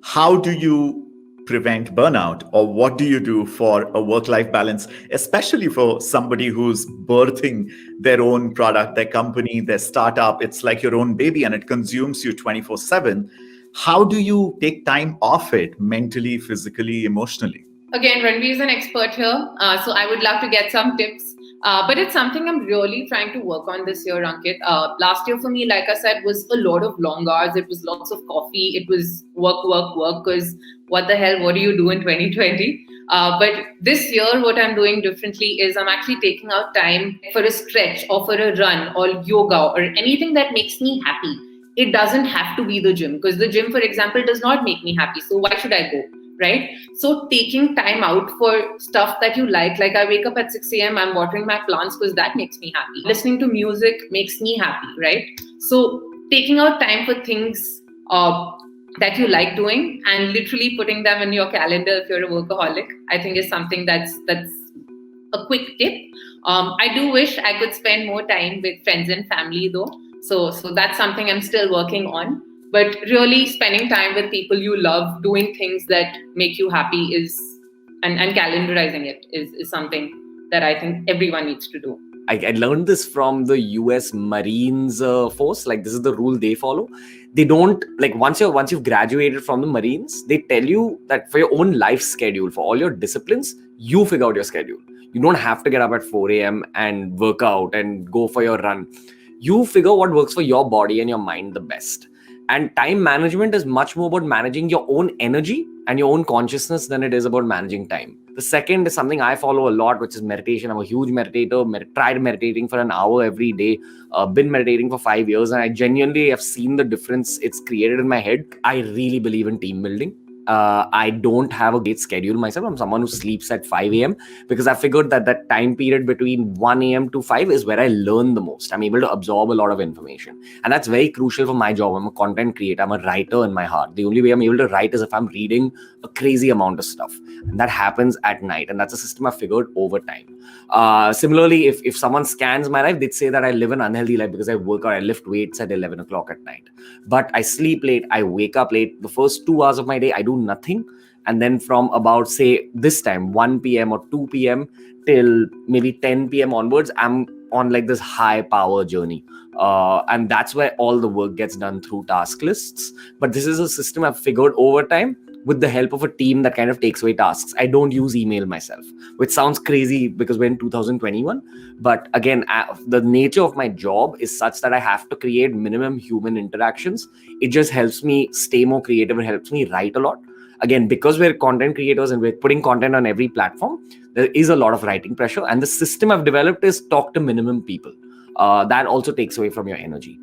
How do you prevent burnout, or what do you do for a work-life balance, especially for somebody who's birthing their own product, their company, their startup? It's like your own baby and it consumes you 24/7. How do you take time off it mentally, physically, emotionally? Again, Ranveer is an expert here, so I would love to get some tips. But it's something I'm really trying to work on this year, Ankit. Last year for me, like I said, was a lot of long hours. It was lots of coffee. It was work, work, work. Because what the hell? What do you do in 2020? But this year, what I'm doing differently is I'm actually taking out time for a stretch or for a run or yoga or anything that makes me happy. It doesn't have to be the gym, because the gym, for example, does not make me happy. So why should I go? Right? So taking time out for stuff that you like I wake up at 6 a.m., I'm watering my plants because that makes me happy. Listening to music makes me happy, right? So taking out time for things that you like doing and literally putting them in your calendar if you're a workaholic, I think is something that's a quick tip. I do wish I could spend more time with friends and family though. So that's something I'm still working on. But really spending time with people you love, doing things that make you happy and calendarizing it is something that I think everyone needs to do. I learned this from the US Marines force. Like, this is the rule they follow. They don't, like, once you've graduated from the Marines, they tell you that for your own life schedule, for all your disciplines, you figure out your schedule. You don't have to get up at 4 a.m. and work out and go for your run. You figure what works for your body and your mind the best. And time management is much more about managing your own energy and your own consciousness than it is about managing time. The second is something I follow a lot, which is meditation. I'm a huge meditator. Tried meditating for an hour every day. Been meditating for 5 years, and I genuinely have seen the difference it's created in my head. I really believe in team building. I don't have a great schedule myself. I'm someone who sleeps at 5 a.m. because I figured that time period between 1 a.m. to 5 is where I learn the most. I'm able to absorb a lot of information. And that's very crucial for my job. I'm a content creator. I'm a writer in my heart. The only way I'm able to write is if I'm reading a crazy amount of stuff. And that happens at night. And that's a system I figured over time. Similarly, if someone scans my life, they'd say that I live an unhealthy life because I work out, I lift weights at 11 o'clock at night. But I sleep late, I wake up late. The first 2 hours of my day, I do nothing. And then from about, say, this time, 1 p.m. or 2 p.m. till maybe 10 p.m. onwards, I'm on like this high power journey. And that's where all the work gets done through task lists. But this is a system I've figured over time with the help of a team that kind of takes away tasks. I don't use email myself, which sounds crazy because we're in 2021. But again, the nature of my job is such that I have to create minimum human interactions. It just helps me stay more creative. It helps me write a lot. Again, because we're content creators and we're putting content on every platform, there is a lot of writing pressure. And the system I've developed is talk to minimum people. That also takes away from your energy.